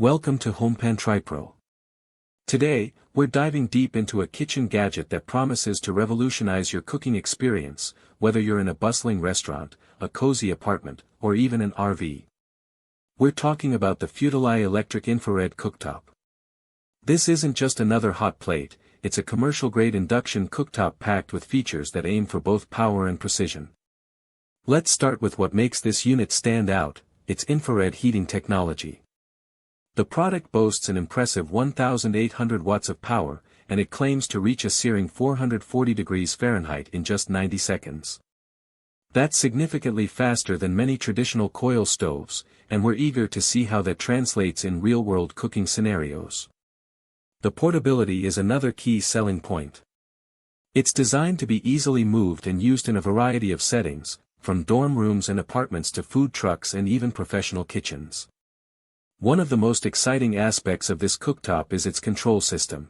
Welcome to HomePan TriPro. Today, we're diving deep into a kitchen gadget that promises to revolutionize your cooking experience, whether you're in a bustling restaurant, a cozy apartment, or even an RV. We're talking about the FUDELAI Electric Infrared Cooktop. This isn't just another hot plate, it's a commercial-grade induction cooktop packed with features that aim for both power and precision. Let's start with what makes this unit stand out, its infrared heating technology. The product boasts an impressive 1,800 watts of power, and it claims to reach a searing 440 degrees Fahrenheit in just 90 seconds. That's significantly faster than many traditional coil stoves, and we're eager to see how that translates in real-world cooking scenarios. The portability is another key selling point. It's designed to be easily moved and used in a variety of settings, from dorm rooms and apartments to food trucks and even professional kitchens. One of the most exciting aspects of this cooktop is its control system.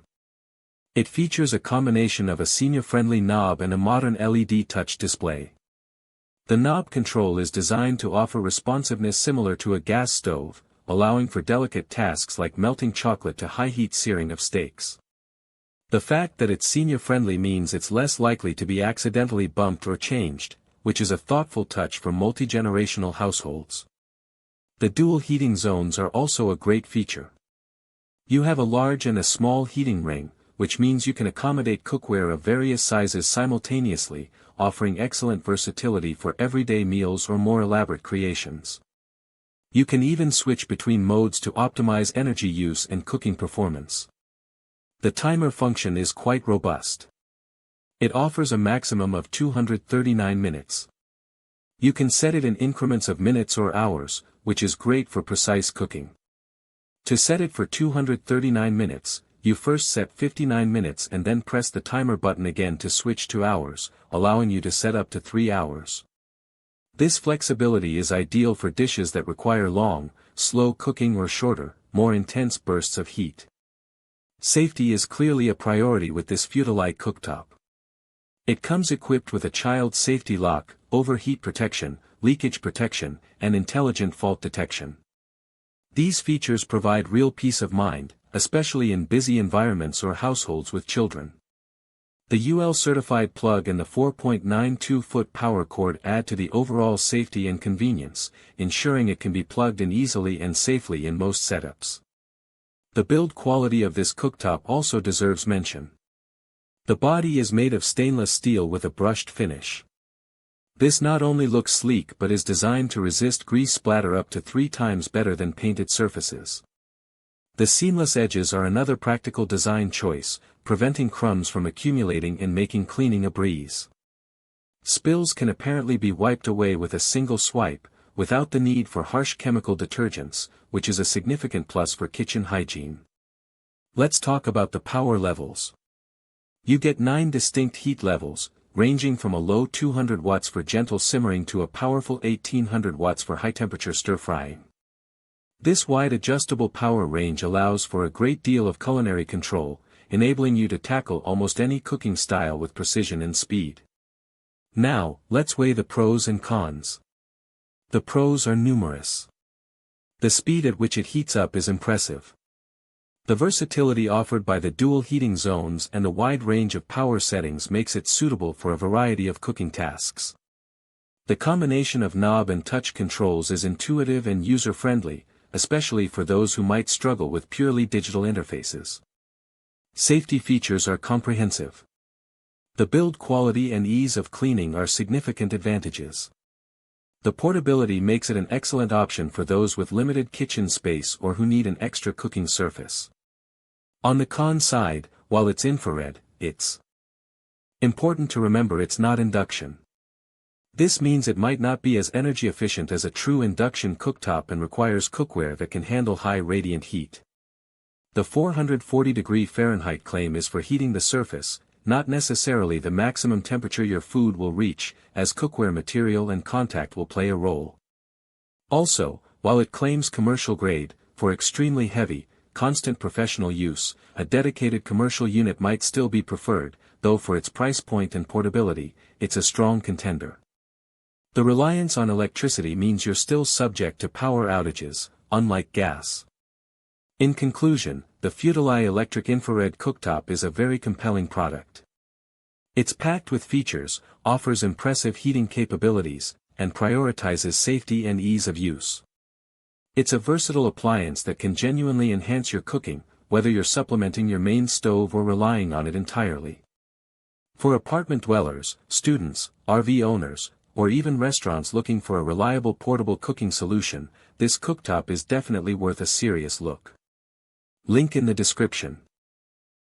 It features a combination of a senior-friendly knob and a modern LED touch display. The knob control is designed to offer responsiveness similar to a gas stove, allowing for delicate tasks like melting chocolate to high-heat searing of steaks. The fact that it's senior-friendly means it's less likely to be accidentally bumped or changed, which is a thoughtful touch for multi-generational households. The dual heating zones are also a great feature. You have a large and a small heating ring, which means you can accommodate cookware of various sizes simultaneously, offering excellent versatility for everyday meals or more elaborate creations. You can even switch between modes to optimize energy use and cooking performance. The timer function is quite robust. It offers a maximum of 239 minutes. You can set it in increments of minutes or hours, which is great for precise cooking. To set it for 239 minutes, you first set 59 minutes and then press the timer button again to switch to hours, allowing you to set up to 3 hours. This flexibility is ideal for dishes that require long, slow cooking or shorter, more intense bursts of heat. Safety is clearly a priority with this FUDELAI cooktop. It comes equipped with a child safety lock, overheat protection, leakage protection, and intelligent fault detection. These features provide real peace of mind, especially in busy environments or households with children. The UL-certified plug and the 4.92-foot power cord add to the overall safety and convenience, ensuring it can be plugged in easily and safely in most setups. The build quality of this cooktop also deserves mention. The body is made of stainless steel with a brushed finish. This not only looks sleek but is designed to resist grease splatter up to 3 times better than painted surfaces. The seamless edges are another practical design choice, preventing crumbs from accumulating and making cleaning a breeze. Spills can apparently be wiped away with a single swipe, without the need for harsh chemical detergents, which is a significant plus for kitchen hygiene. Let's talk about the power levels. You get 9 distinct heat levels, ranging from a low 200 watts for gentle simmering to a powerful 1800 watts for high-temperature stir-frying. This wide adjustable power range allows for a great deal of culinary control, enabling you to tackle almost any cooking style with precision and speed. Now, let's weigh the pros and cons. The pros are numerous. The speed at which it heats up is impressive. The versatility offered by the dual heating zones and the wide range of power settings makes it suitable for a variety of cooking tasks. The combination of knob and touch controls is intuitive and user-friendly, especially for those who might struggle with purely digital interfaces. Safety features are comprehensive. The build quality and ease of cleaning are significant advantages. The portability makes it an excellent option for those with limited kitchen space or who need an extra cooking surface. On the con side, while it's infrared, it's important to remember it's not induction. This means it might not be as energy efficient as a true induction cooktop and requires cookware that can handle high radiant heat. The 440-degree Fahrenheit claim is for heating the surface, not necessarily the maximum temperature your food will reach, as cookware material and contact will play a role. Also, while it claims commercial grade, for extremely heavy, constant professional use, a dedicated commercial unit might still be preferred, though for its price point and portability, it's a strong contender. The reliance on electricity means you're still subject to power outages, unlike gas. In conclusion, the FUDELAI Electric Infrared Cooktop is a very compelling product. It's packed with features, offers impressive heating capabilities, and prioritizes safety and ease of use. It's a versatile appliance that can genuinely enhance your cooking, whether you're supplementing your main stove or relying on it entirely. For apartment dwellers, students, RV owners, or even restaurants looking for a reliable portable cooking solution, this cooktop is definitely worth a serious look. Link in the description.